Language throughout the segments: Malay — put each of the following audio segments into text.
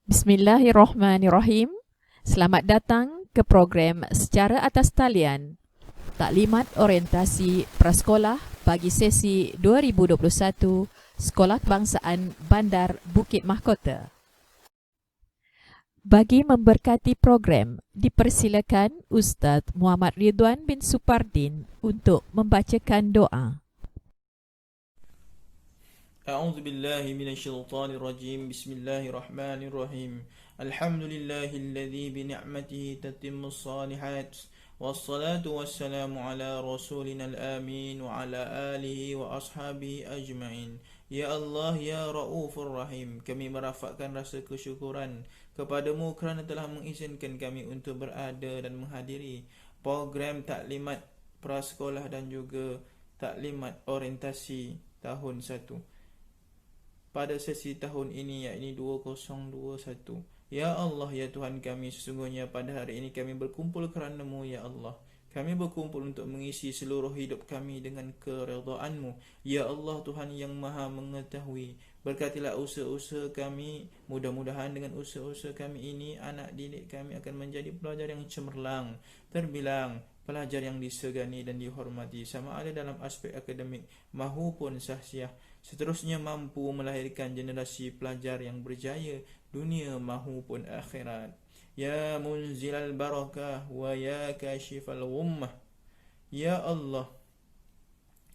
Bismillahirrahmanirrahim. Selamat datang ke program Secara Atas Talian Taklimat Orientasi Prasekolah bagi sesi 2021 Sekolah Kebangsaan Bandar Bukit Mahkota. Bagi memberkati program, dipersilakan Ustaz Muhammad Ridwan bin Supardin untuk membacakan doa. أعوذ بالله من الشيطان الرجيم بسم الله الرحمن الرحيم الحمد لله الذي بنعمته تتم الصالحات والصلاة والسلام على رسولنا الآمين وعلى آله وأصحابه أجمعين. Ya Allah, Ya Raufur Rahim, kami merafakkan rasa kesyukuran kepadamu kerana telah mengizinkan kami untuk berada dan menghadiri program taklimat prasekolah dan juga taklimat orientasi tahun 1 pada sesi tahun ini, yakni 2021. Ya Allah, ya Tuhan kami, sesungguhnya pada hari ini kami berkumpul kerana-Mu, ya Allah. Kami berkumpul untuk mengisi seluruh hidup kami dengan keredaan-Mu. Ya Allah, Tuhan yang maha mengetahui, berkatilah usaha-usaha kami. Mudah-mudahan dengan usaha-usaha kami ini, anak didik kami akan menjadi pelajar yang cemerlang, terbilang, pelajar yang disegani dan dihormati, sama ada dalam aspek akademik maupun sahsiah. Seterusnya mampu melahirkan generasi pelajar yang berjaya dunia maupun akhirat. Ya munzilal barakah wa ya kashifal ghummah. Ya Allah,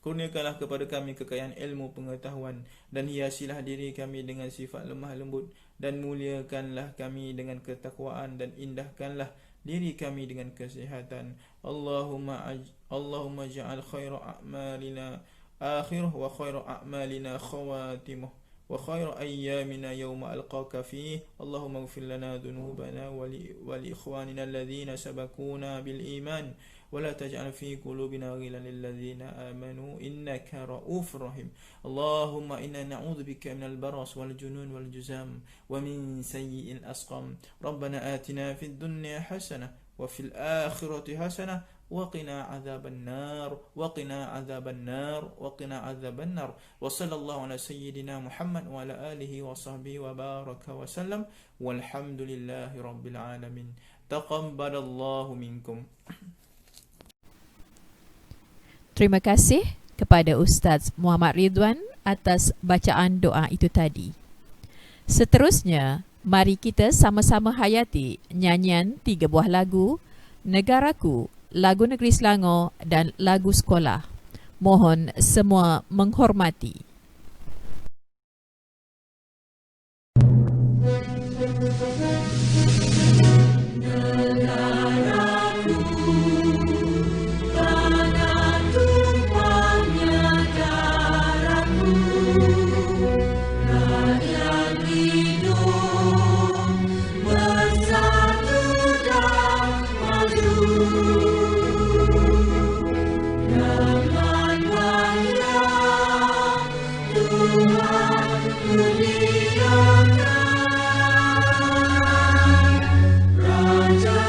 kurniakanlah kepada kami kekayaan ilmu pengetahuan dan hiasilah diri kami dengan sifat lemah lembut, dan muliakanlah kami dengan ketakwaan, dan indahkanlah diri kami dengan kesihatan. Allahumma ja'al khairu a'malina akhiruh wa khairu a'malina khawatimuh wa khairu ayyamina yawma alqaka fih. Allahumma ighfir lana dhunubana wa li ikhwanina alladhina sabaquna bil iman wa la taj'al fi qulubina ghillan lil ladzina amanu innaka ra'ufur rahim. Allahumma inna na'udzu bika minal baras wal junun wal juzam wa min sayyi'il asqam. Rabbana atina fid dunya hasanah wa fil akhirati hasanah وقنا عذاب النار وقنا عذاب النار وقنا عذاب النار وصلى الله على سيدنا محمد وعلى آله وصحبه وبارك وسلم والحمد لله رب العالمين. تقبل الله منكم. Terima kasih kepada Ustaz Muhammad Ridwan atas bacaan doa itu tadi. Seterusnya, mari kita sama-sama hayati nyanyian 3 buah lagu, Negaraku, lagu Negeri Selangor dan lagu sekolah. Mohon semua menghormati. Raja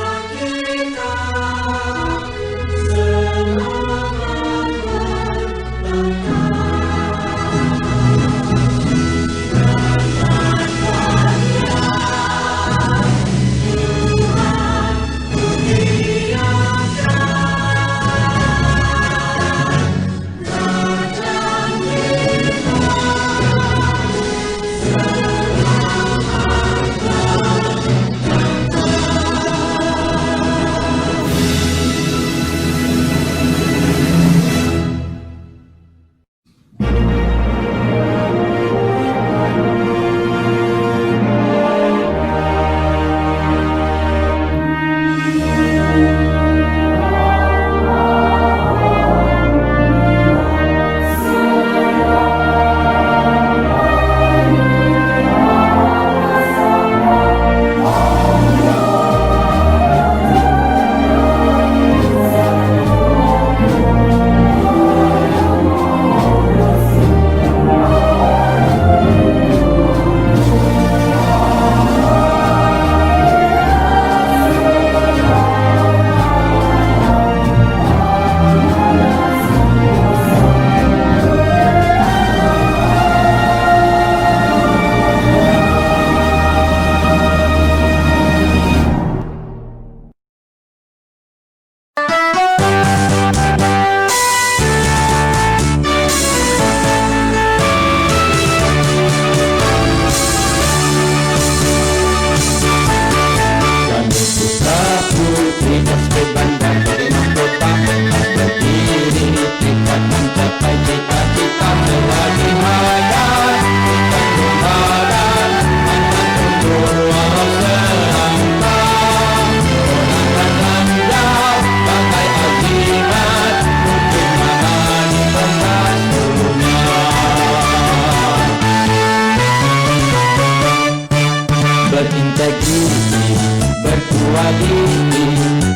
berintegriti, berkualiti.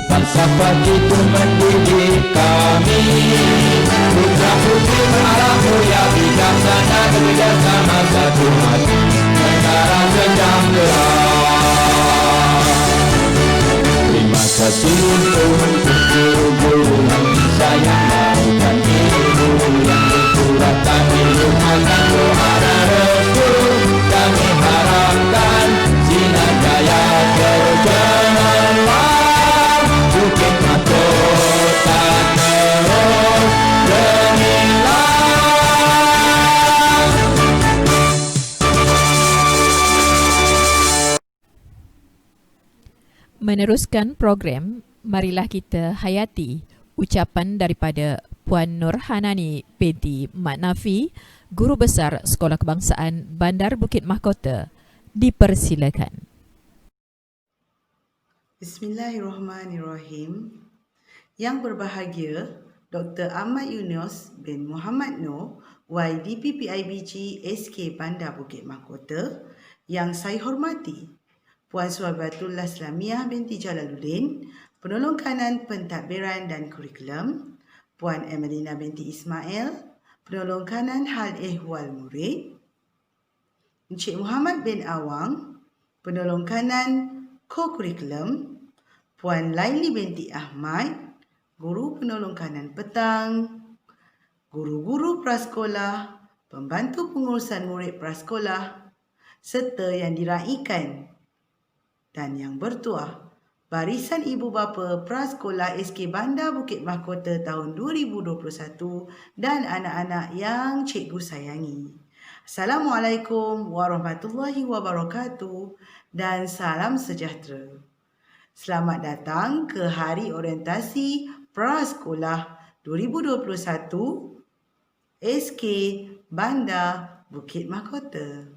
Falsafah itu mendidik kami. Putra putri alam mulia bijaksana bekerjasama satu hati, negara sedang gerak. Terima kasih untuk guru-guru yang disayang, berikan ilmu yang dikurangkan, ilmukan doa dan restu. Kami harapkan sinar jaya terus cemerlang, Bukit Mahkota terus gemilang. Meneruskan program, marilah kita hayati ucapan daripada Puan Nur Hanani binti Mat Nafi, Guru Besar Sekolah Kebangsaan Bandar Bukit Mahkota. Dipersilakan. Bismillahirrahmanirrahim. Yang berbahagia, Dr. Ahmad Yunus bin Muhammad Noor, YDP PIBG SK Bandar Bukit Mahkota. Yang saya hormati, Puan Suhabatullah Slamiah binti Jalaluddin, Penolong Kanan Pentadbiran dan Kurikulum. Puan Emelina binti Ismail, Penolong Kanan Hal Ehwal Murid. Encik Muhammad bin Awang, Penolong Kanan Co-Kurikulum. Puan Laili binti Ahmad, Guru Penolong Kanan Petang. Guru-guru prasekolah, Pembantu Pengurusan Murid Prasekolah, serta yang diraikan dan yang bertuah, Barisan Ibu Bapa Prasekolah SK Bandar Bukit Mahkota tahun 2021 dan anak-anak yang cikgu sayangi. Assalamualaikum warahmatullahi wabarakatuh dan salam sejahtera. Selamat datang ke Hari Orientasi Prasekolah 2021 SK Bandar Bukit Mahkota.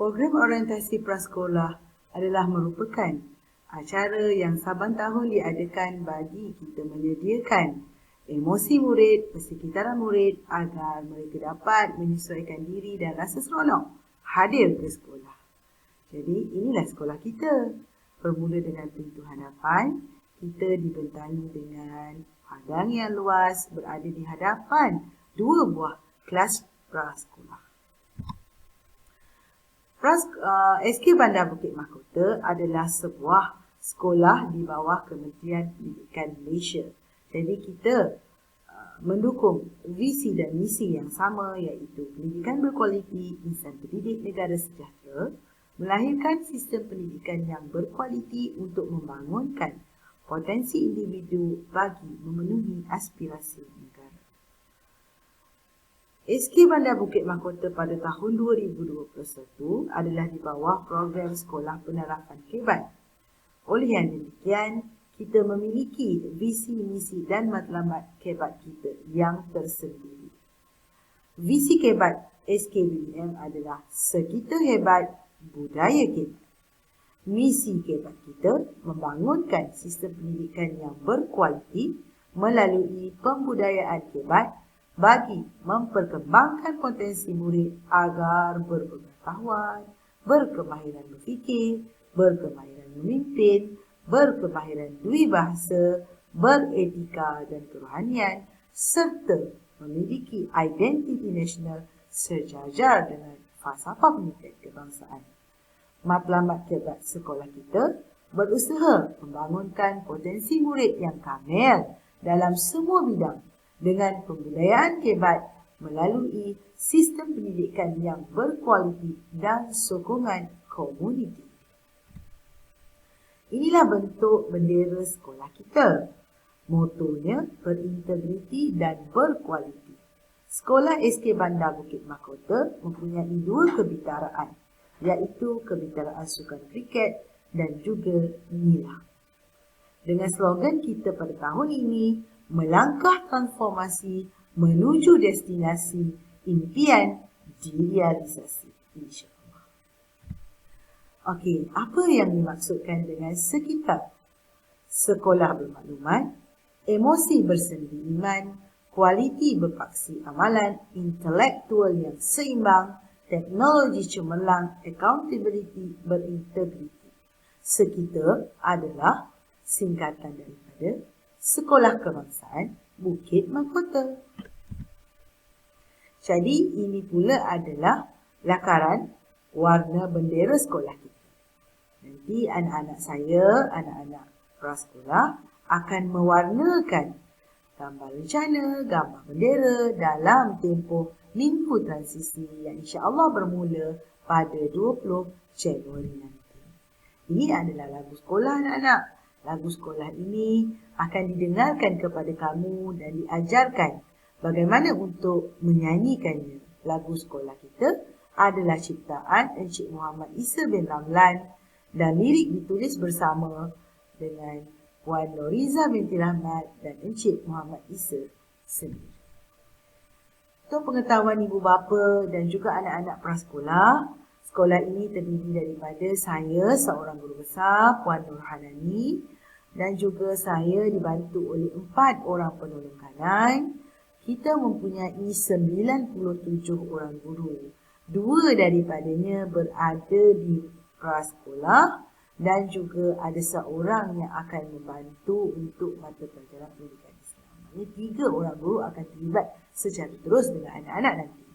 Program orientasi prasekolah adalah merupakan acara yang saban tahun diadakan bagi kita menyediakan emosi murid, persekitaran murid agar mereka dapat menyesuaikan diri dan rasa seronok hadir ke sekolah. Jadi inilah sekolah kita. Bermula dengan pintu hadapan, kita dibentangi dengan padang yang luas berada di hadapan 2 buah kelas prasekolah. SK Bandar Bukit Mahkota adalah sebuah sekolah di bawah Kementerian Pendidikan Malaysia. Jadi kita mendukung visi dan misi yang sama, iaitu pendidikan berkualiti, insan pendidik negara sejahtera, melahirkan sistem pendidikan yang berkualiti untuk membangunkan potensi individu bagi memenuhi aspirasi negara. SK Bandar Bukit Mahkota pada tahun 2021 adalah di bawah program Sekolah Penerapan KEBAT. Oleh yang demikian, kita memiliki visi, misi dan matlamat KEBAT kita yang tersendiri. Visi KEBAT SKBM adalah Sekita Hebat Budaya KEBAT. Misi KEBAT kita membangunkan sistem pendidikan yang berkualiti melalui pembudayaan KEBAT bagi memperkembangkan potensi murid agar berpengetahuan, berkemahiran berfikir, berkemahiran memimpin, berkemahiran dwibahasa, beretika dan kerohanian, serta memiliki identiti nasional sejajar dengan falsafah pendidikan kebangsaan. Matlamat KEBAT sekolah kita berusaha membangunkan potensi murid yang kamil dalam semua bidang dengan pembudayaan KEBAT melalui sistem pendidikan yang berkualiti dan sokongan komuniti. Inilah bentuk bendera sekolah kita. Motonya berintegriti dan berkualiti. Sekolah SK Bandar Bukit Mahkota mempunyai 2 kebitaraan, iaitu kebitaraan sukan kriket dan juga nila. Dengan slogan kita pada tahun ini, melangkah transformasi menuju destinasi impian direalisasi, insya-Allah. Okey, apa yang dimaksudkan dengan sekitar? Sekolah bermaklumat, emosi bersendi iman, kualiti berpaksi amalan, intelektual yang seimbang, teknologi cemerlang, accountability berintegriti. Sekita adalah singkatan daripada Sekolah Kebangsaan Bukit Mahkota. Jadi ini pula adalah lakaran warna bendera sekolah kita. Nanti anak-anak saya, anak-anak prasekolah akan mewarnakan gambar rencana, gambar bendera dalam tempoh minggu transisi yang insya-Allah bermula pada 20 Januari nanti. Ini adalah lagu sekolah anak-anak. Lagu sekolah ini akan didengarkan kepada kamu dan diajarkan bagaimana untuk menyanyikannya. Lagu sekolah kita adalah ciptaan Encik Muhammad Isa bin Ramlan dan lirik ditulis bersama dengan Puan Noriza binti Rahmat dan Encik Muhammad Isa sendiri. Untuk pengetahuan ibu bapa dan juga anak-anak prasekolah, sekolah ini terdiri daripada saya, seorang guru besar, Puan Nurhanani, dan juga saya dibantu oleh 4 orang penolong kanan. Kita mempunyai 97 orang guru. 2 daripadanya berada di prasekolah dan juga ada seorang yang akan membantu untuk mata pelajaran pendidikan Islam. Ini 3 orang guru akan terlibat secara terus dengan anak-anak nanti.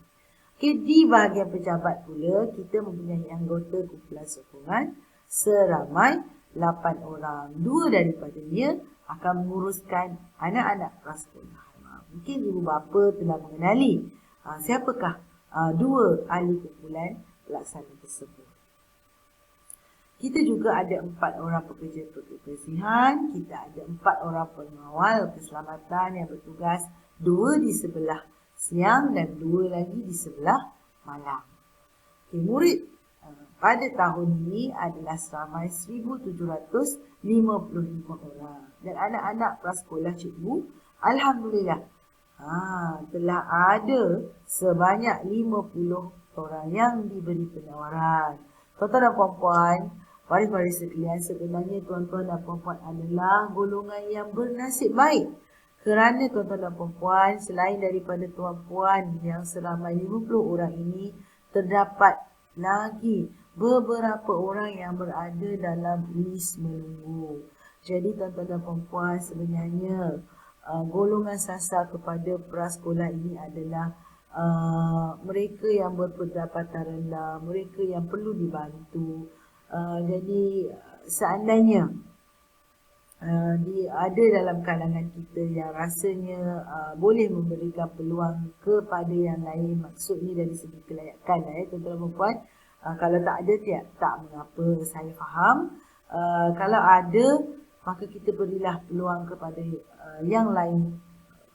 Okay, di bahagian pejabat pula, kita mempunyai anggota kumpulan sokongan seramai 8 orang. 2 daripadanya akan menguruskan anak-anak prasekolah. Mungkin ibu bapa telah mengenali siapakah 2 ahli kumpulan pelaksana tersebut. Kita juga ada 4 orang pekerja kebersihan, kita ada 4 orang pengawal keselamatan yang bertugas, 2 di sebelah siang dan 2 lagi di sebelah malam. Okay, murid pada tahun ini adalah seramai 1,755 orang. Dan anak-anak prasekolah cikgu, alhamdulillah, telah ada sebanyak 50 orang yang diberi penawaran. Tuan-tuan dan puan-puan, waris-waris sekalian, sebenarnya tuan-tuan dan puan-puan adalah golongan yang bernasib baik. Kerana tuan-tuan dan puan-puan, selain daripada tuan-puan yang seramai 50 orang ini, terdapat lagi beberapa orang yang berada dalam lis menunggu. Jadi tuan-tuan dan puan-puan, sebenarnya golongan sasar kepada prasekolah ini adalah mereka yang berpendapatan rendah, mereka yang perlu dibantu. Jadi seandainya ada dalam kalangan kita yang rasanya boleh memberikan peluang kepada yang lain, maksudnya dari segi kelayakan, tuan-tuan dan puan. Kalau tak ada, tak mengapa, saya faham. Kalau ada, maka kita berilah peluang kepada yang lain.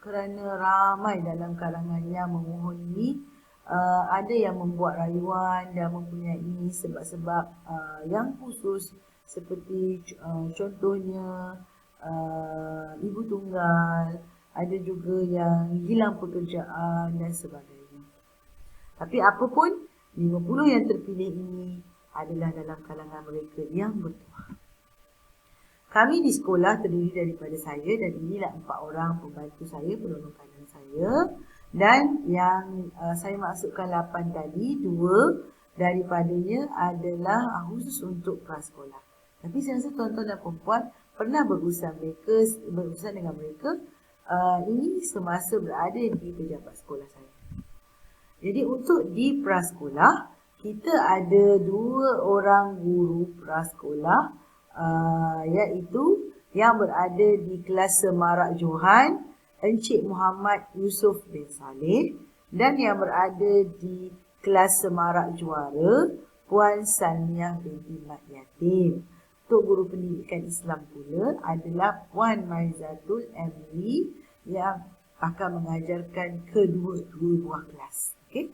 Kerana ramai dalam kalangan yang memohon ini, ada yang membuat rayuan dan mempunyai sebab-sebab yang khusus, seperti contohnya ibu tunggal, ada juga yang hilang pekerjaan dan sebagainya. Tapi apapun, 50 yang terpilih ini adalah dalam kalangan mereka yang bertuah. Kami di sekolah terdiri daripada saya dan inilah 4 orang pembantu saya, penolong kanan saya. Dan yang saya masukkan 8 tadi, 2 daripadanya adalah khusus untuk prasekolah. Tapi saya rasa tuan-tuan dan perempuan pernah berurusan dengan mereka ini semasa berada di pejabat sekolah saya. Jadi untuk di prasekolah, kita ada 2 orang guru prasekolah, iaitu yang berada di kelas Semarak Johan, Encik Muhammad Yusof bin Saleh, dan yang berada di kelas Semarak Juara, Puan Salmiah binti Mat Yatim. Untuk guru pendidikan Islam pula adalah Puan Maizatul Emily yang akan mengajarkan kedua-dua buah kelas. Okay?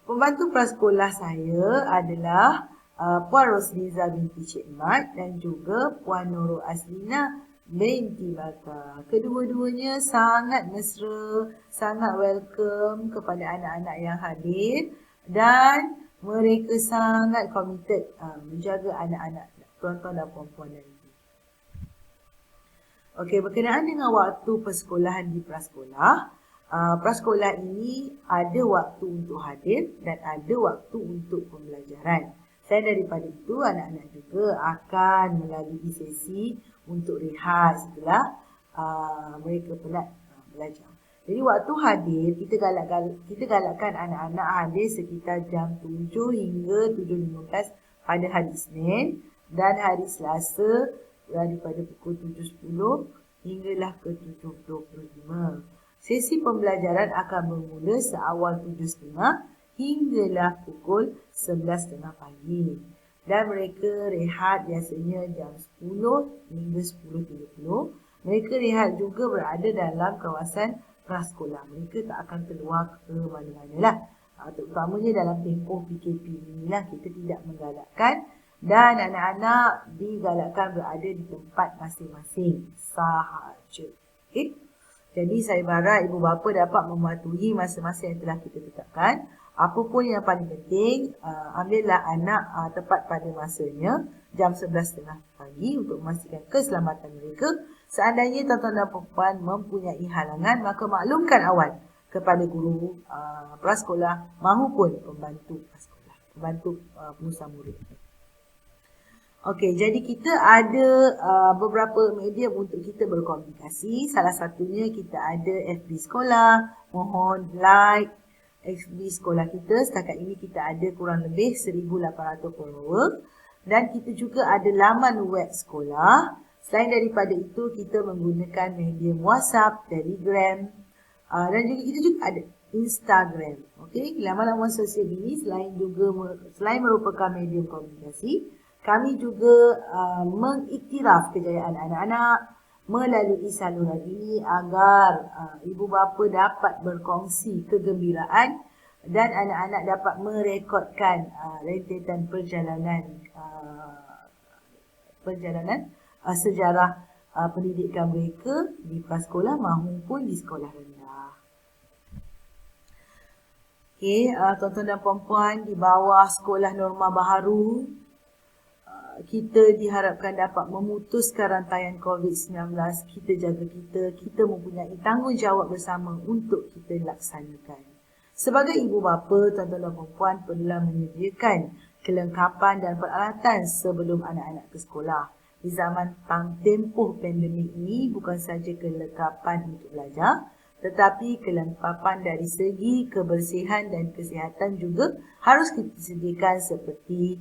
Pembantu prasekolah saya adalah Puan Rosliza binti Cik Mat dan juga Puan Nurul Aslina binti Baka. Kedua-duanya sangat mesra, sangat welcome kepada anak-anak yang hadir dan mereka sangat committed menjaga anak-anak tuan-tuan dan puan-puan nanti. Okey, berkenaan dengan waktu persekolahan di prasekolah, prasekolah ini ada waktu untuk hadir dan ada waktu untuk pembelajaran. Selain daripada itu, anak-anak juga akan melalui sesi untuk rehat setelah mereka penat belajar. Jadi waktu hadir, kita galakkan anak-anak hadir sekitar jam 7 hingga 7.15 pada hari Isnin dan hari Selasa daripada pukul 7.10 hinggalah ke 7.25. Sesi pembelajaran akan bermula seawal 7.30 hinggalah pukul 11.30 pagi. Dan mereka rehat biasanya jam 10 hingga 10.30. Mereka rehat juga berada dalam kawasan prasekolah. Mereka tak akan keluar ke mana-mana lah. Terutamanya dalam tempoh PKP inilah kita tidak menggalakkan dan anak-anak digalakkan berada di tempat masing-masing sahaja. Okay? Jadi saya harap ibu bapa dapat mematuhi masa-masa yang telah kita tetapkan. Apa pun yang paling penting, ambillah anak tepat pada masanya jam 11.30 pagi untuk memastikan keselamatan mereka. Seandainya tuan-tuan dan puan mempunyai halangan, maka maklumkan awal kepada guru prasekolah mahupun pembantu prasekolah, pembantu pengusaha murid. Okey, jadi kita ada beberapa medium untuk kita berkomunikasi. Salah satunya kita ada FB sekolah. Mohon like FB sekolah kita. Setakat ini kita ada kurang lebih 1,800 follower. Dan kita juga ada laman web sekolah. Selain daripada itu, kita menggunakan medium WhatsApp, Telegram. Dan juga kita juga ada Instagram. Okey, laman-laman sosial ini selain merupakan medium komunikasi, kami juga mengiktiraf kejayaan anak-anak melalui saluran ini agar ibu bapa dapat berkongsi kegembiraan dan anak-anak dapat merekodkan rentetan perjalanan sejarah pendidikan mereka di prasekolah maupun di sekolah rendah. Okey, tuan-tuan dan puan-puan, di bawah sekolah norma baharu, kita diharapkan dapat memutuskan rantaian COVID-19. Kita jaga kita mempunyai tanggungjawab bersama untuk kita laksanakan. Sebagai ibu bapa, tuan-tuan dan puan-puan perlulah menyediakan kelengkapan dan peralatan sebelum anak-anak ke sekolah. Di zaman tempoh pandemik ini, bukan saja kelengkapan untuk belajar, tetapi kelengkapan dari segi kebersihan dan kesihatan juga harus kita sediakan seperti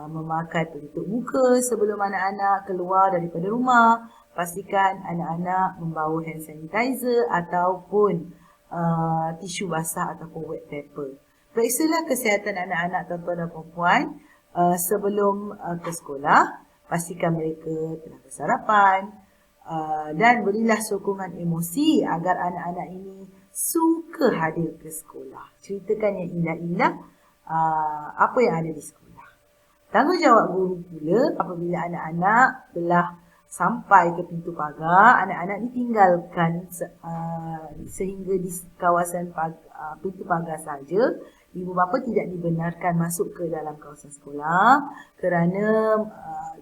memakai pelitup muka sebelum anak-anak keluar daripada rumah. Pastikan anak-anak membawa hand sanitizer ataupun tisu basah ataupun wet paper. Periksalah kesihatan anak-anak tuan-tuan dan puan sebelum ke sekolah. Pastikan mereka telah bersarapan dan berilah sokongan emosi agar anak-anak ini suka hadir ke sekolah. Ceritakan yang indah-indah apa yang ada di sekolah. Tanggungjawab guru pula apabila anak-anak telah sampai ke pintu pagar, anak-anak ditinggalkan sehingga di kawasan pintu pagar saja. Ibu bapa tidak dibenarkan masuk ke dalam kawasan sekolah kerana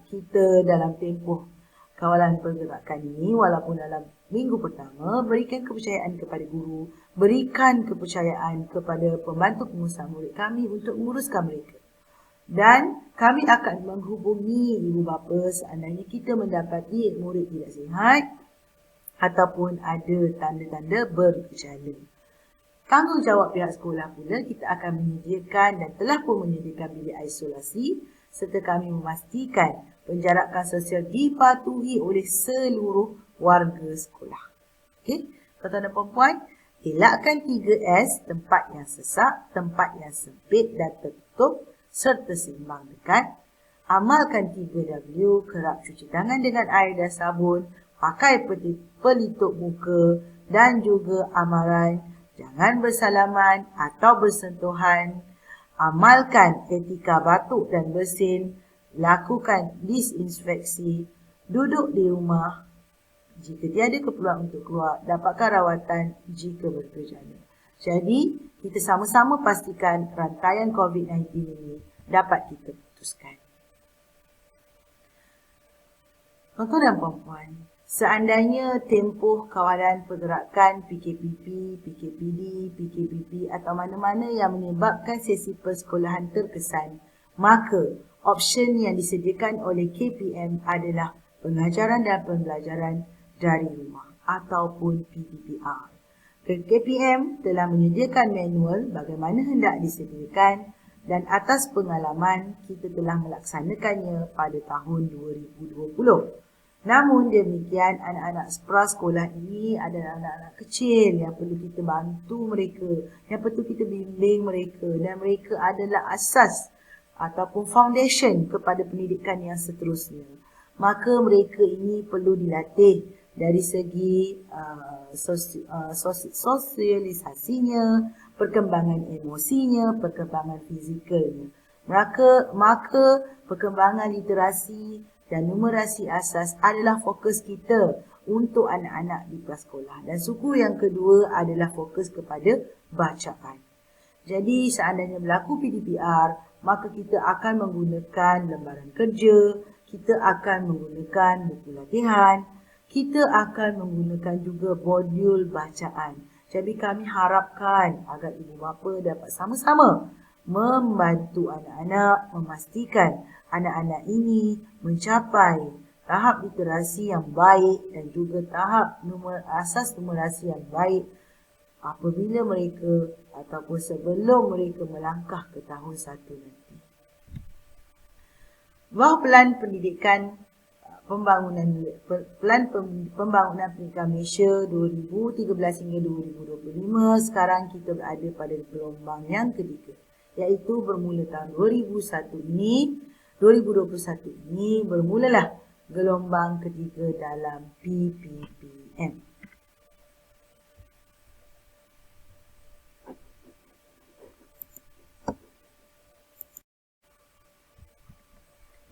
kita dalam tempoh kawalan pergerakan ini, walaupun dalam minggu pertama, berikan kepercayaan kepada guru, berikan kepercayaan kepada pembantu pengusaha murid kami untuk menguruskan mereka. Dan kami akan menghubungi ibu bapa seandainya kita mendapati murid tidak sihat ataupun ada tanda-tanda bergejala. Tanggungjawab pihak sekolah pula, kita akan menyediakan dan telah pun menyediakan bilik isolasi serta kami memastikan penjarakan sosial dipatuhi oleh seluruh warga sekolah. Okey, tuan-tuan dan puan-puan, elakkan 3S, tempat yang sesak, tempat yang sempit dan tertutup serta seimbang dekat. Amalkan 3W, kerap cuci tangan dengan air dan sabun, pakai pelitup muka dan juga amaran jangan bersalaman atau bersentuhan. Amalkan etika batuk dan bersin, lakukan disinfeksi, duduk di rumah. Jika tiada keperluan untuk keluar, dapatkan rawatan jika bergejala. Jadi, kita sama-sama pastikan rantaian COVID-19 ini dapat kita putuskan. Tuan-tuan dan puan-puan, Seandainya tempoh kawalan pergerakan PKPP, PKPD, PKPP atau mana-mana yang menyebabkan sesi persekolahan terkesan, maka option yang disediakan oleh KPM adalah pengajaran dan pembelajaran dari rumah ataupun PPPR. KPM telah menyediakan manual bagaimana hendak disediakan dan atas pengalaman kita telah melaksanakannya pada tahun 2020. Namun demikian, anak-anak prasekolah ini adalah anak-anak kecil yang perlu kita bantu mereka, yang perlu kita bimbing mereka, dan mereka adalah asas ataupun foundation kepada pendidikan yang seterusnya. Maka mereka ini perlu dilatih dari segi sosialisasinya, perkembangan emosinya, perkembangan fizikalnya. Maka perkembangan literasi dan numerasi asas adalah fokus kita untuk anak-anak di prasekolah. Dan suku yang kedua adalah fokus kepada bacaan. Jadi seandainya berlaku PDPR, maka kita akan menggunakan lembaran kerja, kita akan menggunakan buku latihan, kita akan menggunakan juga modul bacaan. Jadi kami harapkan agar ibu bapa dapat sama-sama membantu anak-anak, memastikan anak-anak ini mencapai tahap literasi yang baik dan juga tahap asas numerasi yang baik apabila mereka ataupun sebelum mereka melangkah ke tahun 1 nanti. Bawah Pelan Pendidikan Pembangunan Pendidikan Malaysia 2013 hingga 2025, sekarang kita berada pada gelombang yang ketiga, iaitu bermula tahun 2021 ini bermulalah gelombang ketiga dalam PPPM.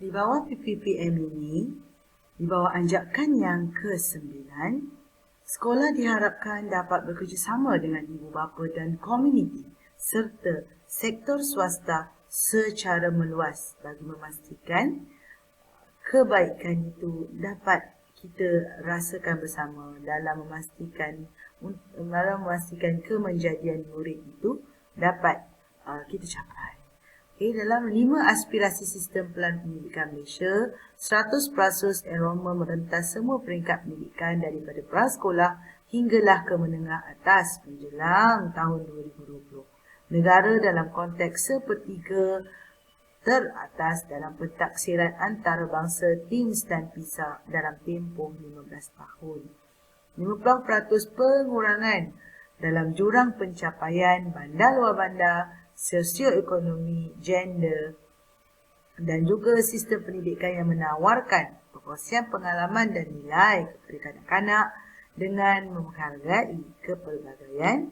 Di bawah PPPM ini, di bawah anjakan yang ke-9, sekolah diharapkan dapat bekerjasama dengan ibu bapa dan komuniti serta sektor swasta secara meluas bagi memastikan kebaikan itu dapat kita rasakan bersama dalam memastikan kemenjadian murid itu dapat kita capai. Dalam 5 aspirasi sistem pelan pendidikan Malaysia, 100% enrolment merentas semua peringkat pendidikan daripada prasekolah hinggalah ke menengah atas menjelang tahun 2020. Negara dalam konteks sepertiga teratas dalam pentaksiran antarabangsa TIMSS dan PISA dalam tempoh 15 tahun. 50% pengurangan dalam jurang pencapaian bandar luar bandar, sosioekonomi, gender dan juga sistem pendidikan yang menawarkan perkongsian pengalaman dan nilai kepada kanak-kanak dengan menghargai kepelbagaian,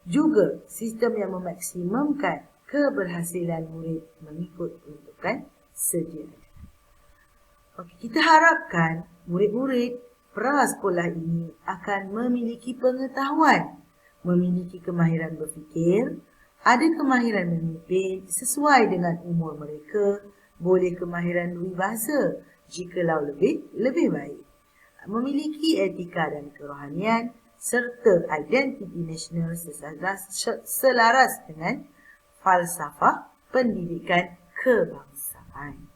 juga sistem yang memaksimumkan keberhasilan murid mengikut peruntukan sedia ada. Kita harapkan murid-murid prasekolah ini akan memiliki pengetahuan, memiliki kemahiran berfikir, ada kemahiran memimpin sesuai dengan umur mereka, boleh kemahiran peribahasa jikalau lebih baik, memiliki etika dan kerohanian serta identiti nasional selaras dengan falsafah pendidikan kebangsaan.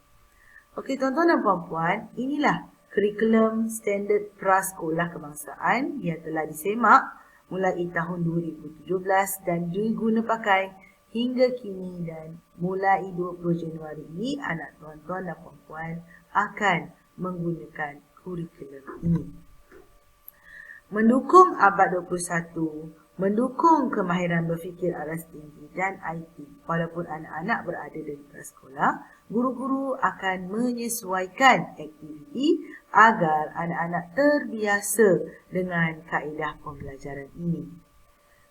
Okey tuan-tuan dan puan-puan, inilah kurikulum standard prasekolah kebangsaan yang telah disemak mulai tahun 2017 dan diguna pakai hingga kini, dan mulai 20 Januari ini anak tuan-tuan dan puan-puan akan menggunakan kurikulum ini. Mendukung abad 21, mendukung kemahiran berfikir aras tinggi dan IT. Walaupun anak-anak berada di prasekolah, guru-guru akan menyesuaikan aktiviti agar anak-anak terbiasa dengan kaedah pembelajaran ini.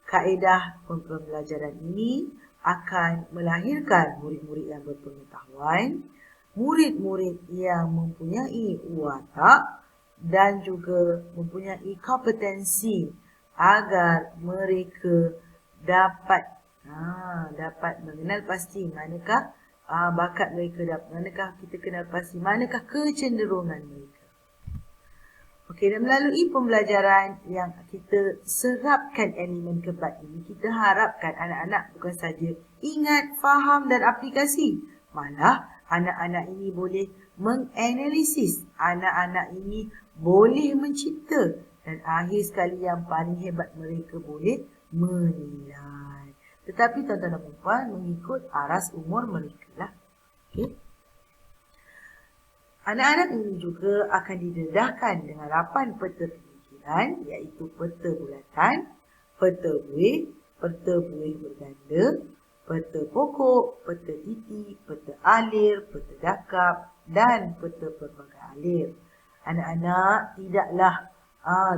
Kaedah pembelajaran ini akan melahirkan murid-murid yang berpengetahuan, murid-murid yang mempunyai watak dan juga mempunyai kompetensi agar mereka dapat mengenal pasti manakah bakat mereka, manakah kita kenal pasti manakah kecenderungan mereka. Okey, dan melalui pembelajaran yang kita serapkan elemen keempat ini, kita harapkan anak-anak bukan saja ingat, faham dan aplikasi. Malah, anak-anak ini boleh menganalisis, anak-anak ini boleh mencipta dan akhir sekali yang paling hebat mereka boleh menilai. Tetapi tuan-tuan dan puan mengikut aras umur mereka lah. Okey. Anak-anak ini juga akan didedahkan dengan 8 peta pemikiran, iaitu peta bulatan, peta buih berganda, peta pokok, peta titi, peta alir, peta dakap dan peta pelbagai alir. Anak-anak tidaklah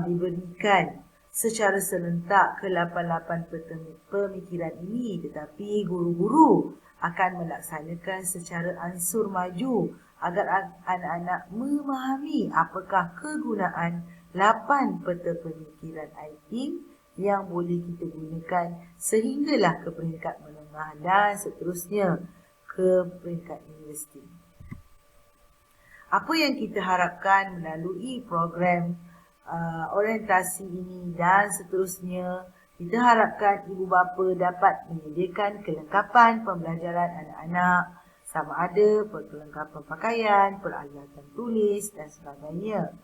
diberikan secara serentak ke 8 peta pemikiran ini, tetapi guru-guru akan melaksanakan secara ansur maju agar anak-anak memahami apakah kegunaan 8 peta pemikiran IT yang boleh kita gunakan sehinggalah ke peringkat menengah dan seterusnya ke peringkat universiti. Apa yang kita harapkan melalui program orientasi ini dan seterusnya, kita harapkan ibu bapa dapat menyediakan kelengkapan pembelajaran anak-anak, sama ada perlengkapan pakaian, peralatan tulis dan sebagainya.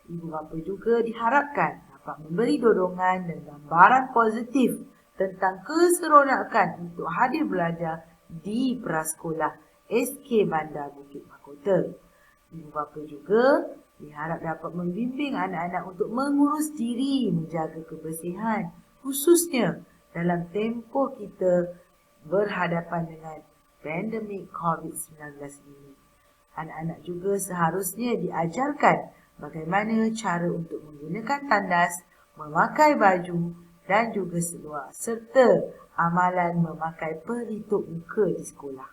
Ibu bapa juga diharapkan dapat memberi dorongan dan gambaran positif tentang keseronokan untuk hadir belajar di prasekolah SK Bandar Bukit Mahkota. Ibu bapa juga diharap dapat membimbing anak-anak untuk mengurus diri, menjaga kebersihan, khususnya dalam tempoh kita berhadapan dengan pandemik COVID-19 ini. Anak-anak juga seharusnya diajarkan bagaimana cara untuk menggunakan tandas, memakai baju dan juga seluar, serta amalan memakai pelitup muka di sekolah.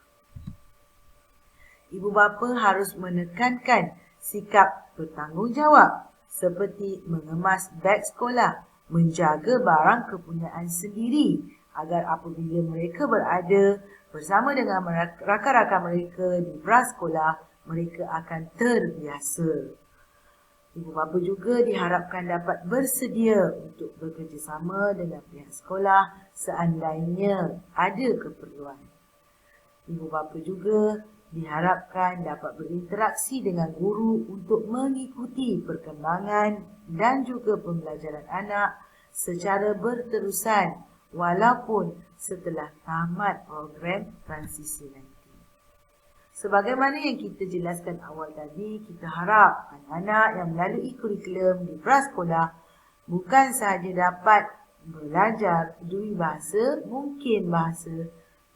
Ibu bapa harus menekankan sikap bertanggungjawab seperti mengemas beg sekolah, menjaga barang kepunyaan sendiri agar apabila mereka berada bersama dengan rakan-rakan mereka di prasekolah, mereka akan terbiasa. Ibu bapa juga diharapkan dapat bersedia untuk bekerjasama dengan pihak sekolah seandainya ada keperluan. Ibu bapa juga diharapkan dapat berinteraksi dengan guru untuk mengikuti perkembangan dan juga pembelajaran anak secara berterusan walaupun setelah tamat program transisi nanti. Sebagaimana yang kita jelaskan awal tadi, kita harap anak-anak yang melalui kurikulum di prasekolah bukan sahaja dapat belajar dua bahasa, mungkin bahasa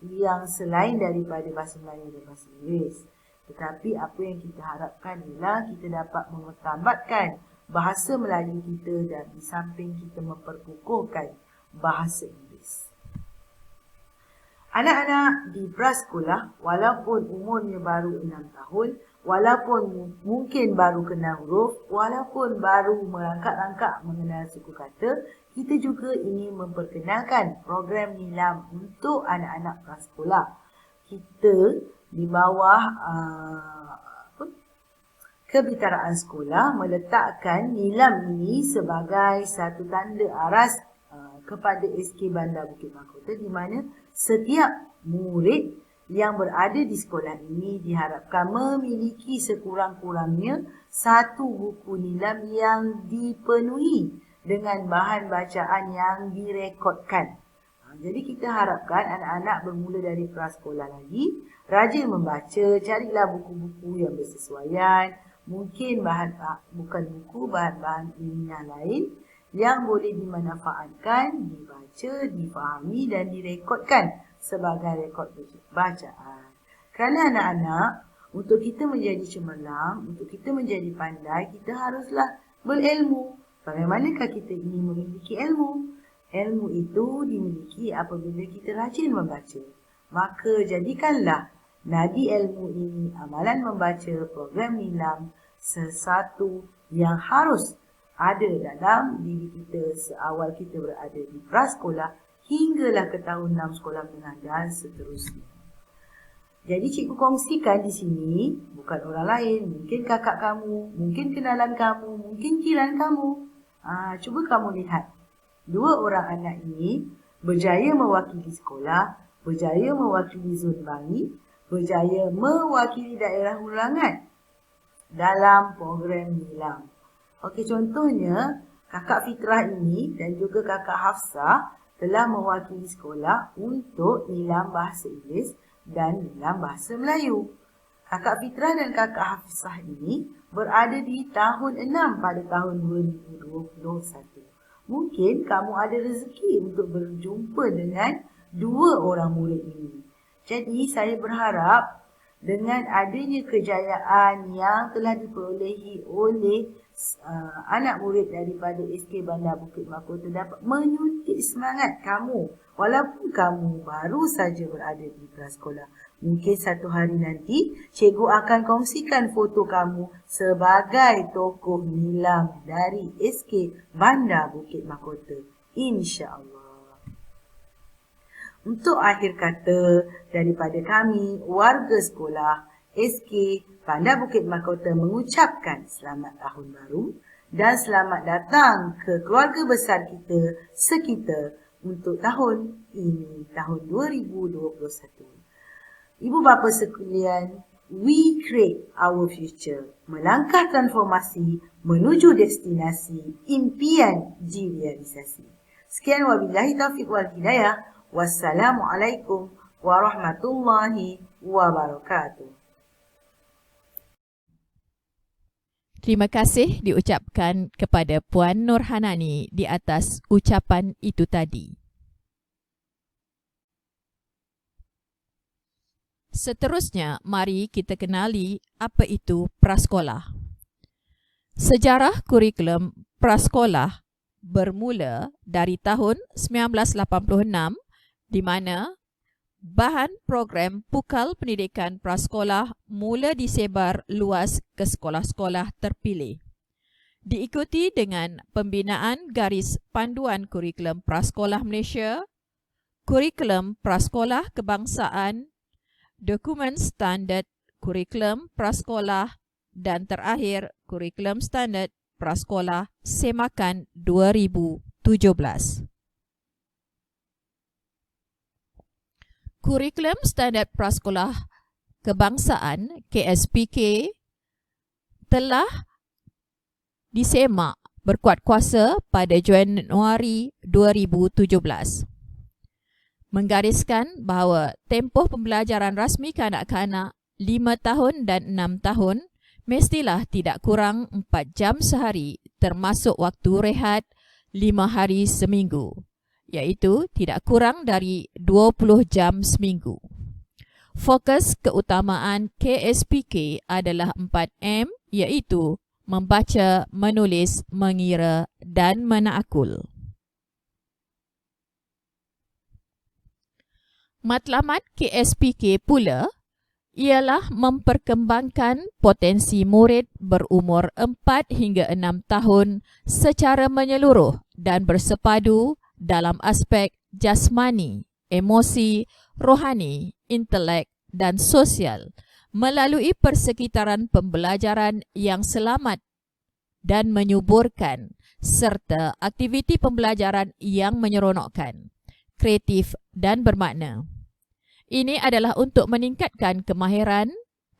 yang selain daripada bahasa Melayu dan bahasa Inggeris. Tetapi apa yang kita harapkan ialah kita dapat memertabatkan bahasa Melayu kita dan di samping kita memperkukuhkan bahasa Inggeris. Anak-anak di prasekolah walaupun umurnya baru 6 tahun, walaupun mungkin baru kenal huruf, walaupun baru merangkak-rangkak mengenal suku kata, kita juga ingin memperkenalkan program nilam untuk anak-anak prasekolah. Kita di bawah kebitaraan sekolah meletakkan nilam ini sebagai satu tanda aras kepada SK Bandar Bukit Mahkota, di mana setiap murid yang berada di sekolah ini diharapkan memiliki sekurang-kurangnya satu buku nilam yang dipenuhi dengan bahan bacaan yang direkodkan. Jadi kita harapkan anak-anak bermula dari prasekolah lagi rajin membaca, carilah buku-buku yang bersesuaian, mungkin bukan buku, bahan-bahan ilmiah lain yang boleh dimanfaatkan, dibaca, difahami dan direkodkan sebagai rekod bacaan. Kerana anak-anak, untuk kita menjadi cemerlang, untuk kita menjadi pandai, kita haruslah berilmu. Bagaimanakah kita ingin memiliki ilmu? Ilmu itu dimiliki apabila kita rajin membaca. Maka jadikanlah nadi ilmu ini, amalan membaca program nilam, sesuatu yang harus ada dalam diri kita seawal kita berada di prasekolah hinggalah ke tahun 6 sekolah menengah dan seterusnya. Jadi cikgu kongsikan di sini bukan orang lain, mungkin kakak kamu, mungkin kenalan kamu, mungkin jiran kamu. Cuba kamu lihat. Dua orang anak ini berjaya mewakili sekolah, berjaya mewakili zon bangi, berjaya mewakili daerah ulangan dalam program Nilam. Okey, contohnya kakak Fitrah ini dan juga kakak Hafsah telah mewakili sekolah untuk Nilam Bahasa Inggeris dan Nilam Bahasa Melayu. Kakak Fitrah dan kakak Hafsah ini berada di tahun 6 pada tahun 2021. Mungkin kamu ada rezeki untuk berjumpa dengan dua orang murid ini. Jadi saya berharap dengan adanya kejayaan yang telah diperolehi oleh anak murid daripada SK Bandar Bukit Mahkota dapat menyuntik semangat kamu walaupun kamu baru saja berada di prasekolah. Mungkin satu hari nanti cikgu akan kongsikan foto kamu sebagai tokoh Nilam dari SK Bandar Bukit Mahkota, insya-Allah. Untuk akhir kata daripada kami warga sekolah SK Bandar Bukit Mahkota mengucapkan selamat tahun baru dan selamat datang ke keluarga besar kita sekita untuk tahun ini, tahun 2021. Ibu bapa sekalian, we create our future. Melangkah transformasi menuju destinasi impian direalisasi. Sekian wabillahi taufiq wal hidayah. Wassalamualaikum warahmatullahi wabarakatuh. Terima kasih diucapkan kepada Puan Nurhanani di atas ucapan itu tadi. Seterusnya, mari kita kenali apa itu prasekolah. Sejarah kurikulum prasekolah bermula dari tahun 1986 di mana bahan program Pukal Pendidikan Prasekolah mula disebar luas ke sekolah-sekolah terpilih. Diikuti dengan pembinaan garis panduan kurikulum prasekolah Malaysia, kurikulum prasekolah kebangsaan, dokumen standard kurikulum prasekolah dan terakhir kurikulum standard prasekolah Semakan 2017. Kurikulum Standard Prasekolah Kebangsaan KSPK telah disemak berkuat kuasa pada Januari 2017. Menggariskan bahawa tempoh pembelajaran rasmi kanak-kanak 5 tahun dan 6 tahun mestilah tidak kurang 4 jam sehari termasuk waktu rehat 5 hari seminggu, iaitu tidak kurang dari 20 jam seminggu. Fokus keutamaan KSPK adalah 4M, iaitu membaca, menulis, mengira dan menaakul. Matlamat KSPK pula ialah memperkembangkan potensi murid berumur 4 hingga 6 tahun secara menyeluruh dan bersepadu dalam aspek jasmani, emosi, rohani, intelek dan sosial melalui persekitaran pembelajaran yang selamat dan menyuburkan serta aktiviti pembelajaran yang menyeronokkan, kreatif dan bermakna. Ini adalah untuk meningkatkan kemahiran,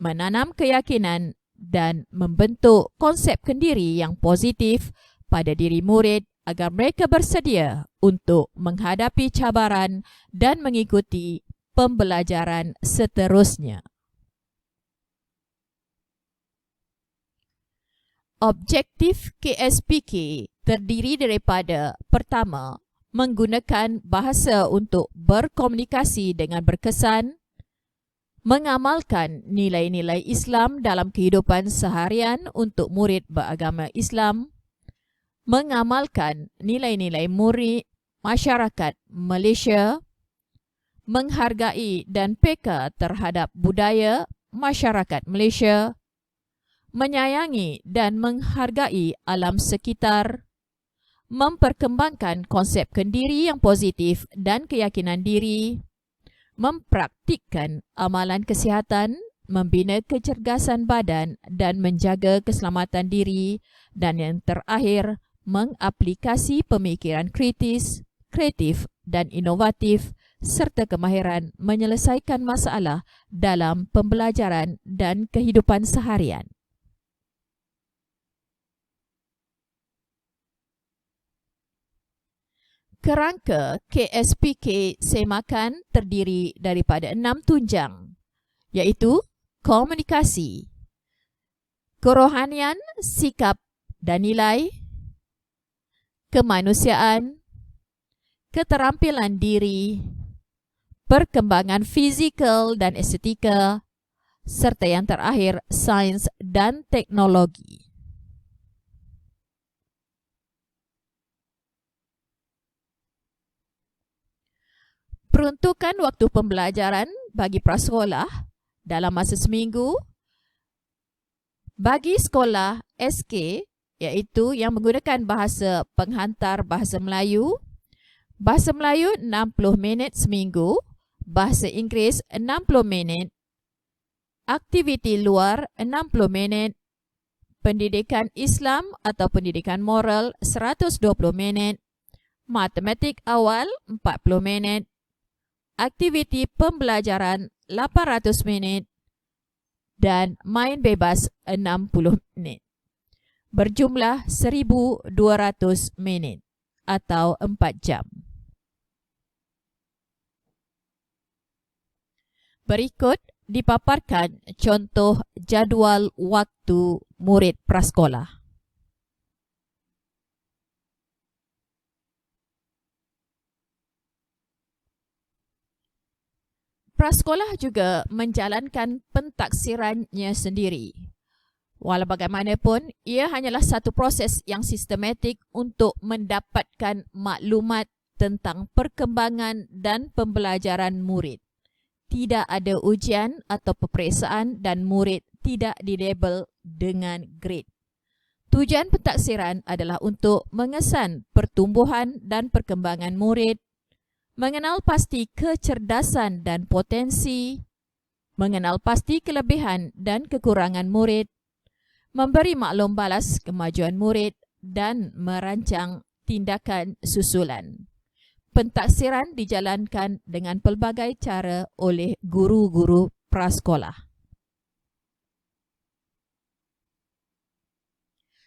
menanam keyakinan dan membentuk konsep kendiri yang positif pada diri murid agar mereka bersedia untuk menghadapi cabaran dan mengikuti pembelajaran seterusnya. Objektif KSPK terdiri daripada pertama, menggunakan bahasa untuk berkomunikasi dengan berkesan, mengamalkan nilai-nilai Islam dalam kehidupan seharian untuk murid beragama Islam, mengamalkan nilai-nilai murid masyarakat Malaysia, menghargai dan peka terhadap budaya masyarakat Malaysia, menyayangi dan menghargai alam sekitar, memperkembangkan konsep kendiri yang positif dan keyakinan diri, mempraktikkan amalan kesihatan, membina kecergasan badan dan menjaga keselamatan diri, dan yang terakhir, mengaplikasi pemikiran kritis, kreatif dan inovatif serta kemahiran menyelesaikan masalah dalam pembelajaran dan kehidupan seharian. Kerangka KSPK Semakan terdiri daripada 6 tunjang, iaitu komunikasi, kerohanian, sikap dan nilai, kemanusiaan, keterampilan diri, perkembangan fizikal dan estetika, serta yang terakhir, sains dan teknologi. Peruntukan waktu pembelajaran bagi prasekolah dalam masa seminggu bagi sekolah SK, iaitu yang menggunakan bahasa penghantar bahasa Melayu 60 minit seminggu, bahasa Inggeris 60 minit, aktiviti luar 60 minit, pendidikan Islam atau pendidikan moral 120 minit, matematik awal 40 minit, aktiviti pembelajaran 800 minit, dan main bebas 60 menit. Berjumlah 1,200 minit atau 4 jam. Berikut dipaparkan contoh jadual waktu murid prasekolah. Prasekolah juga menjalankan pentaksirannya sendiri. Walau bagaimanapun, ia hanyalah satu proses yang sistematik untuk mendapatkan maklumat tentang perkembangan dan pembelajaran murid. Tidak ada ujian atau peperiksaan dan murid tidak dilabel dengan grade. Tujuan pentaksiran adalah untuk mengesan pertumbuhan dan perkembangan murid, mengenal pasti kecerdasan dan potensi, mengenal pasti kelebihan dan kekurangan murid, memberi maklum balas kemajuan murid, dan merancang tindakan susulan. Pentaksiran dijalankan dengan pelbagai cara oleh guru-guru prasekolah.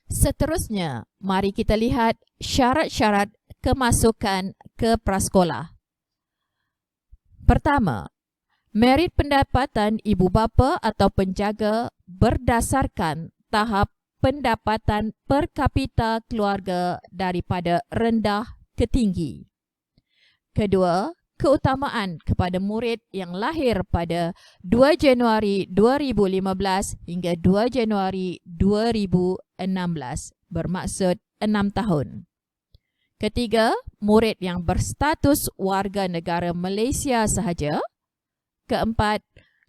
Seterusnya, mari kita lihat syarat-syarat kemasukan ke prasekolah. Pertama, merit pendapatan ibu bapa atau penjaga berdasarkan tahap pendapatan per kapita keluarga daripada rendah ke tinggi. Kedua, keutamaan kepada murid yang lahir pada 2 Januari 2015 hingga 2 Januari 2016, bermaksud 6 tahun. Ketiga, murid yang berstatus warga negara Malaysia sahaja. Keempat,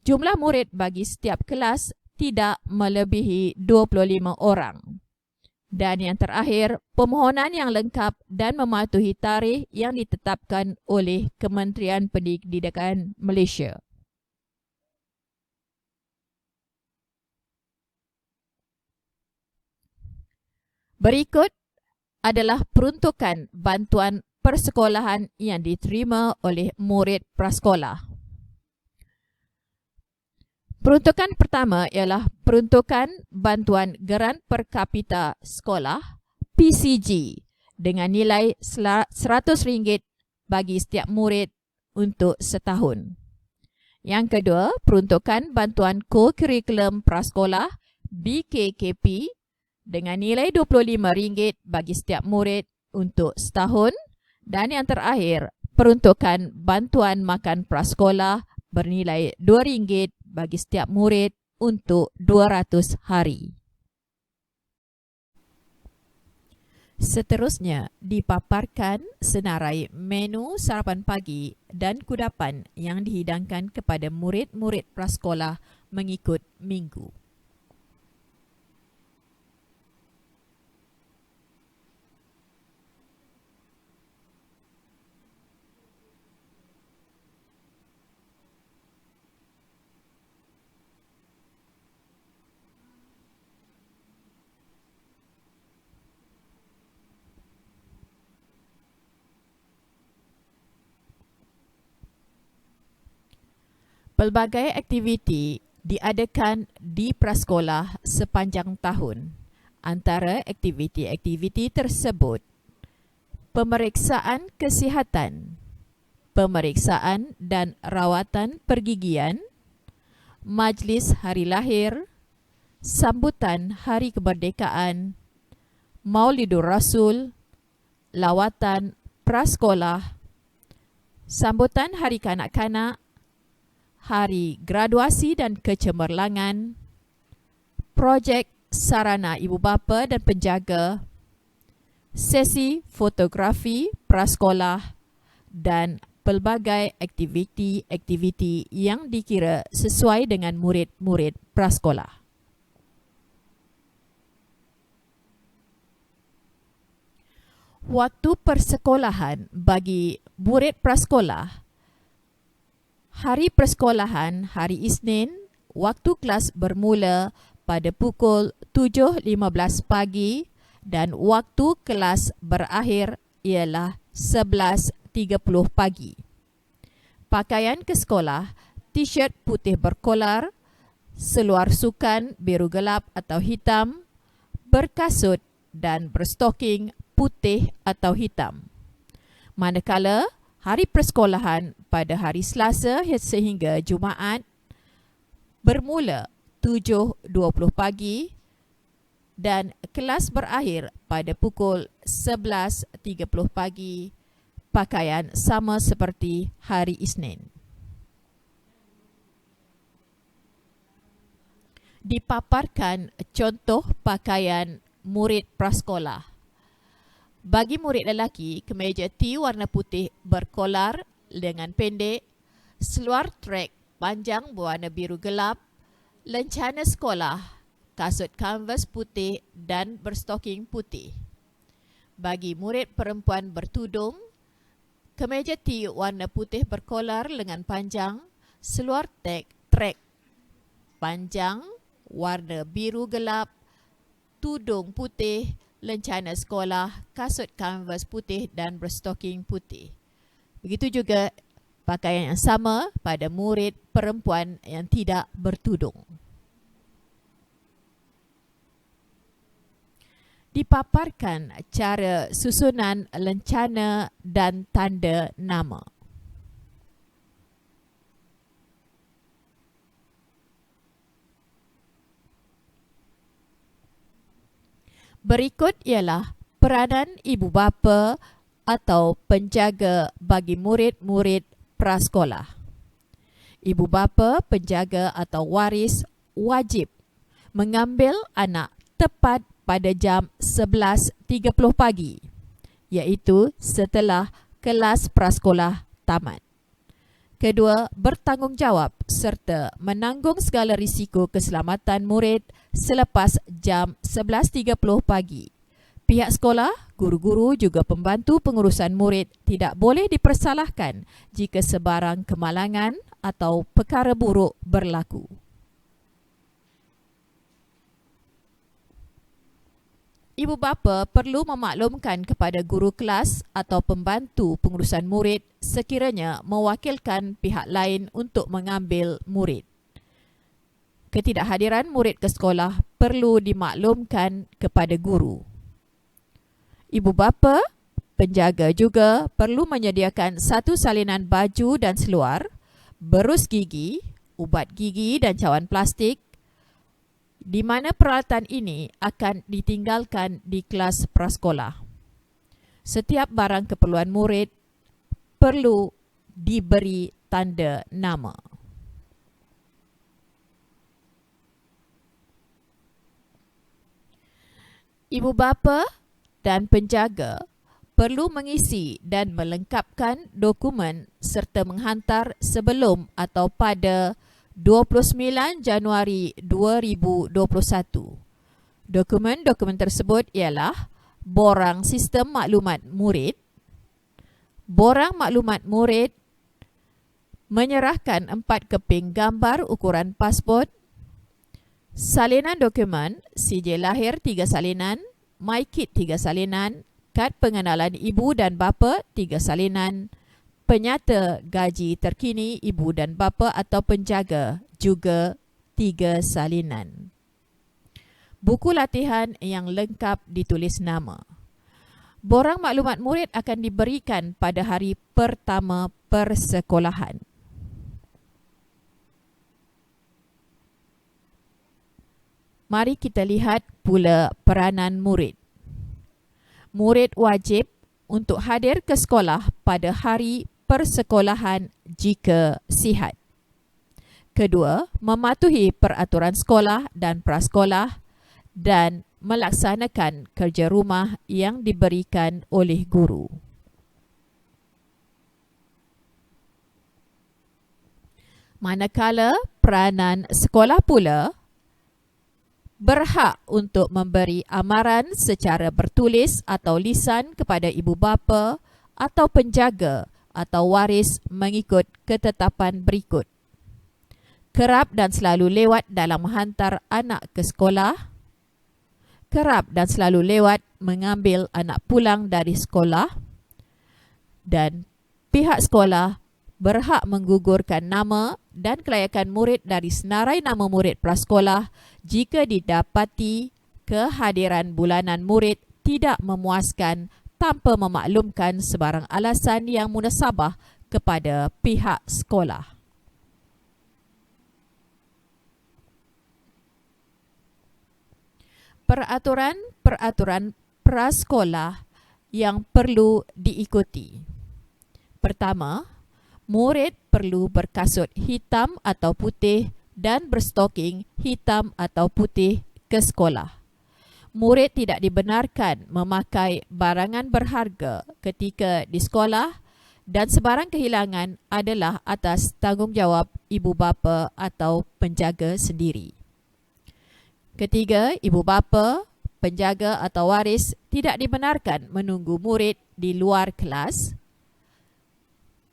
jumlah murid bagi setiap kelas tidak melebihi 25 orang. Dan yang terakhir, permohonan yang lengkap dan mematuhi tarikh yang ditetapkan oleh Kementerian Pendidikan Malaysia. Berikut adalah peruntukan bantuan persekolahan yang diterima oleh murid prasekolah. Peruntukan pertama ialah peruntukan bantuan geran per kapita sekolah PCG dengan nilai RM100 bagi setiap murid untuk setahun. Yang kedua, peruntukan bantuan co-curriculum prasekolah BKKP dengan nilai RM25 bagi setiap murid untuk setahun. Dan yang terakhir, peruntukan bantuan makan prasekolah bernilai RM2 bagi setiap murid untuk 200 hari. Seterusnya, dipaparkan senarai menu sarapan pagi dan kudapan yang dihidangkan kepada murid-murid prasekolah mengikut minggu. Pelbagai aktiviti diadakan di prasekolah sepanjang tahun. Antara aktiviti-aktiviti tersebut, pemeriksaan kesihatan, pemeriksaan dan rawatan pergigian, majlis hari lahir, sambutan hari kemerdekaan, Maulidur Rasul, lawatan prasekolah, sambutan hari kanak-kanak, hari graduasi dan kecemerlangan, projek sarana ibu bapa dan penjaga, sesi fotografi prasekolah dan pelbagai aktiviti-aktiviti yang dikira sesuai dengan murid-murid prasekolah. Waktu persekolahan bagi murid prasekolah. Hari persekolahan hari Isnin, waktu kelas bermula pada pukul 7.15 pagi dan waktu kelas berakhir ialah 11.30 pagi. Pakaian ke sekolah, t-shirt putih berkolar, seluar sukan biru gelap atau hitam, berkasut dan berstoking putih atau hitam. Manakala hari persekolahan pada hari Selasa sehingga Jumaat bermula 7.20 pagi dan kelas berakhir pada pukul 11.30 pagi, pakaian sama seperti hari Isnin. Dipaparkan contoh pakaian murid prasekolah. Bagi murid lelaki, kemeja T warna putih berkolar lengan pendek, seluar trek panjang berwarna biru gelap, lencana sekolah, kasut kanvas putih dan berstoking putih. Bagi murid perempuan bertudung, kemeja T warna putih berkolar lengan panjang, seluar trek panjang warna biru gelap, tudung putih, lencana sekolah, kasut kanvas putih dan berstoking putih. Begitu juga pakaian yang sama pada murid perempuan yang tidak bertudung. Dipaparkan cara susunan lencana dan tanda nama. Berikut ialah peranan ibu bapa atau penjaga bagi murid-murid prasekolah. Ibu bapa, penjaga atau waris wajib mengambil anak tepat pada jam 11.30 pagi, iaitu setelah kelas prasekolah tamat. Kedua, bertanggungjawab serta menanggung segala risiko keselamatan murid selepas jam 11.30 pagi. Pihak sekolah, guru-guru juga pembantu pengurusan murid tidak boleh dipersalahkan jika sebarang kemalangan atau perkara buruk berlaku. Ibu bapa perlu memaklumkan kepada guru kelas atau pembantu pengurusan murid sekiranya mewakilkan pihak lain untuk mengambil murid. Ketidakhadiran murid ke sekolah perlu dimaklumkan kepada guru. Ibu bapa, penjaga juga perlu menyediakan satu salinan baju dan seluar, berus gigi, ubat gigi dan cawan plastik, di mana peralatan ini akan ditinggalkan di kelas prasekolah. Setiap barang keperluan murid perlu diberi tanda nama. Ibu bapa dan penjaga perlu mengisi dan melengkapkan dokumen serta menghantar sebelum atau pada 29 Januari 2021. Dokumen-dokumen tersebut ialah borang sistem maklumat murid, borang maklumat murid, menyerahkan 4 keping gambar ukuran pasport, salinan dokumen, sijil lahir 3 salinan, MyKit 3 salinan, kad pengenalan ibu dan bapa 3 salinan, penyata gaji terkini ibu dan bapa atau penjaga, juga 3 salinan. Buku latihan yang lengkap ditulis nama. Borang maklumat murid akan diberikan pada hari pertama persekolahan. Mari kita lihat pula peranan murid. Murid wajib untuk hadir ke sekolah pada hari persekolahan jika sihat. Kedua, mematuhi peraturan sekolah dan prasekolah dan melaksanakan kerja rumah yang diberikan oleh guru. Manakala peranan sekolah pula berhak untuk memberi amaran secara bertulis atau lisan kepada ibu bapa atau penjaga atau waris mengikut ketetapan berikut. Kerap dan selalu lewat dalam menghantar anak ke sekolah. Kerap dan selalu lewat mengambil anak pulang dari sekolah. Dan pihak sekolah berhak menggugurkan nama dan kelayakan murid dari senarai nama murid prasekolah jika didapati kehadiran bulanan murid tidak memuaskan tanpa memaklumkan sebarang alasan yang munasabah kepada pihak sekolah. Peraturan-peraturan prasekolah yang perlu diikuti. Pertama, murid perlu berkasut hitam atau putih dan berstoking hitam atau putih ke sekolah. Murid tidak dibenarkan memakai barangan berharga ketika di sekolah dan sebarang kehilangan adalah atas tanggungjawab ibu bapa atau penjaga sendiri. Ketiga, ibu bapa, penjaga atau waris tidak dibenarkan menunggu murid di luar kelas.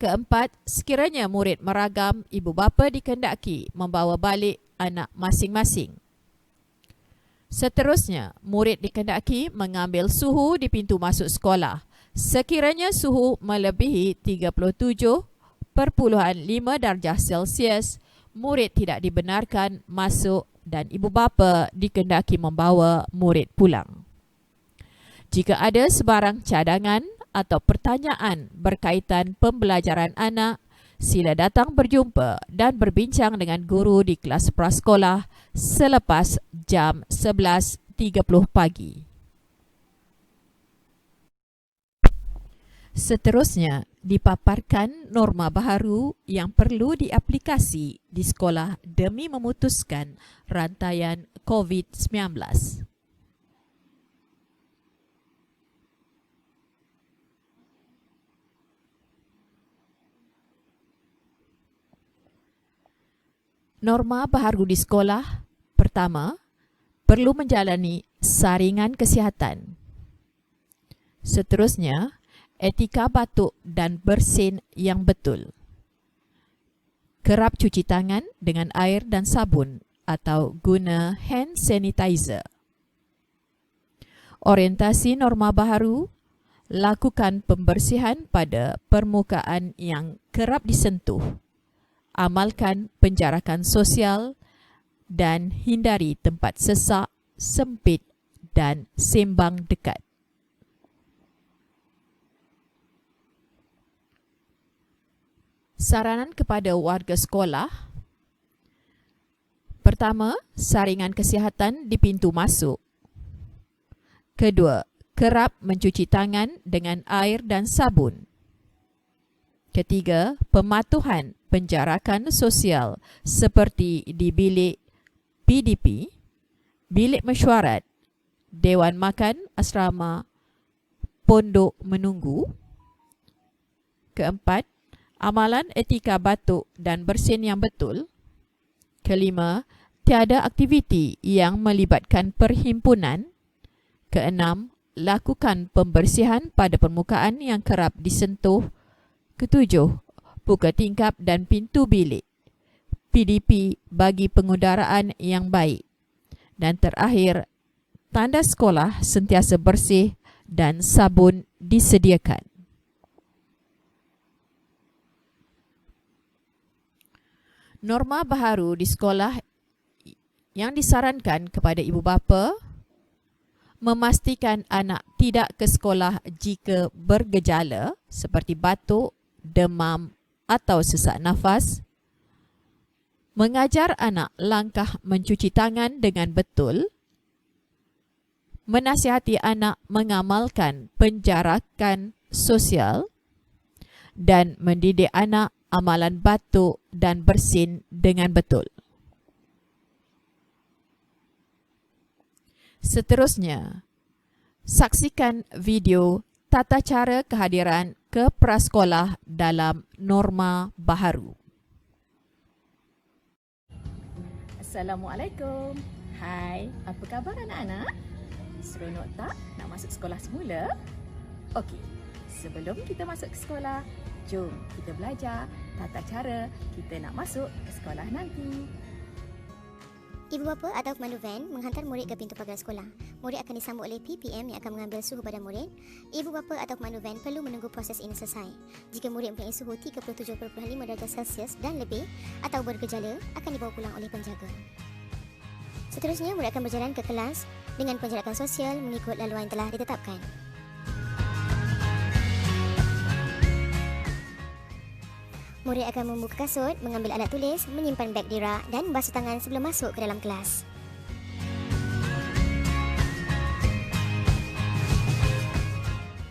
Keempat, sekiranya murid meragam, ibu bapa dikehendaki membawa balik anak masing-masing. Seterusnya, murid dikehendaki mengambil suhu di pintu masuk sekolah. Sekiranya suhu melebihi 37.5 darjah Celsius, murid tidak dibenarkan masuk dan ibu bapa dikehendaki membawa murid pulang. Jika ada sebarang cadangan atau pertanyaan berkaitan pembelajaran anak, sila datang berjumpa dan berbincang dengan guru di kelas prasekolah selepas jam 11.30 pagi. Seterusnya, dipaparkan norma baharu yang perlu diaplikasi di sekolah demi memutuskan rantaian COVID-19. Norma baharu di sekolah. Pertama, perlu menjalani saringan kesihatan. Seterusnya, etika batuk dan bersin yang betul. Kerap cuci tangan dengan air dan sabun atau guna hand sanitizer. Orientasi norma baharu, lakukan pembersihan pada permukaan yang kerap disentuh. Amalkan penjarakan sosial dan hindari tempat sesak, sempit dan sembang dekat. Saranan kepada warga sekolah. Pertama, saringan kesihatan di pintu masuk. Kedua, kerap mencuci tangan dengan air dan sabun. Ketiga, pematuhan penjarakan sosial seperti di bilik PDP, bilik mesyuarat, dewan makan, asrama, pondok menunggu. Keempat, amalan etika batuk dan bersin yang betul. Kelima, tiada aktiviti yang melibatkan perhimpunan. Keenam, lakukan pembersihan pada permukaan yang kerap disentuh. Ketujuh, buka tingkap dan pintu bilik PDP bagi pengudaraan yang baik. Dan terakhir, tanda sekolah sentiasa bersih dan sabun disediakan. Norma baharu di sekolah yang disarankan kepada ibu bapa memastikan anak tidak ke sekolah jika bergejala seperti batuk, demam atau sesak nafas, mengajar anak langkah mencuci tangan dengan betul, menasihati anak mengamalkan penjarakan sosial dan mendidik anak amalan batuk dan bersin dengan betul. Seterusnya, saksikan video tata cara kehadiran ke prasekolah dalam norma baharu. Assalamualaikum. Hai, apa khabar anak-anak? Seronok tak nak masuk sekolah semula? Okey, sebelum kita masuk ke sekolah, jom kita belajar tata cara kita nak masuk ke sekolah nanti. Ibu bapa atau pemandu van menghantar murid ke pintu pagar sekolah. Murid akan disambut oleh PPM yang akan mengambil suhu badan murid. Ibu bapa atau pemandu van perlu menunggu proses ini selesai. Jika murid mempunyai suhu 37.5 darjah Celsius dan lebih atau bergejala, akan dibawa pulang oleh penjaga. Seterusnya, murid akan berjalan ke kelas dengan penjarakan sosial mengikut laluan yang telah ditetapkan. Murid akan membuka kasut, mengambil alat tulis, menyimpan beg di rak dan basuh tangan sebelum masuk ke dalam kelas.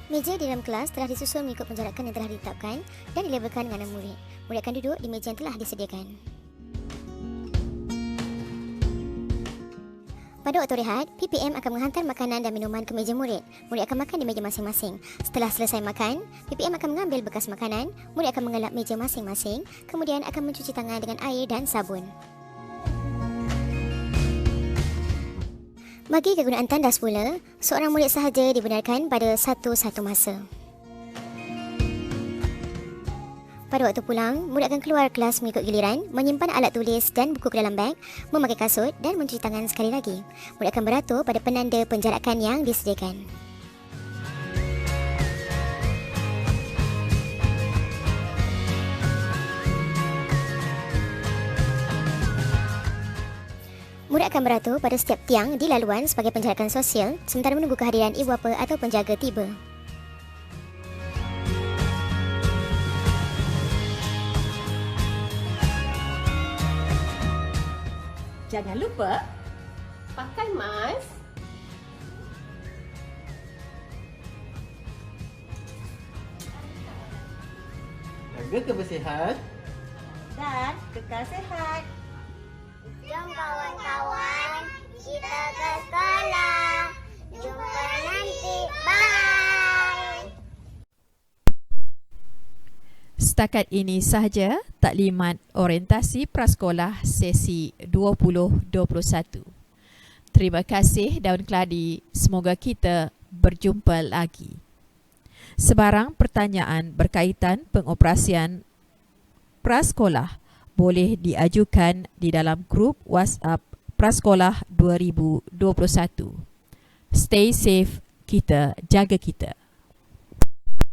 Meja di dalam kelas telah disusun mengikut penjarakan yang telah ditetapkan dan dilabelkan dengan nama murid. Murid akan duduk di meja yang telah disediakan. Pada waktu rehat, PPM akan menghantar makanan dan minuman ke meja murid. Murid akan makan di meja masing-masing. Setelah selesai makan, PPM akan mengambil bekas makanan. Murid akan mengelap meja masing-masing, kemudian akan mencuci tangan dengan air dan sabun. Bagi kegunaan tandas pula, seorang murid sahaja dibenarkan pada satu masa. Pada waktu pulang, murid akan keluar kelas mengikut giliran, menyimpan alat tulis dan buku ke dalam beg, memakai kasut dan mencuci tangan sekali lagi. Murid akan beratur pada penanda penjarakan yang disediakan. Murid akan beratur pada setiap tiang di laluan sebagai penjarakan sosial sementara menunggu kehadiran ibu bapa atau penjaga tiba. Jangan lupa pakai mask, Jaga kebersihan. dan kekal sihat. Jom kawan-kawan, kita ke sekolah. Jumpa nanti. Bye. Setakat ini sahaja taklimat orientasi prasekolah sesi 2021. Terima kasih Daun Keladi. Semoga kita berjumpa lagi. Sebarang pertanyaan berkaitan pengoperasian prasekolah boleh diajukan di dalam grup WhatsApp Prasekolah 2021. Stay safe, kita jaga kita.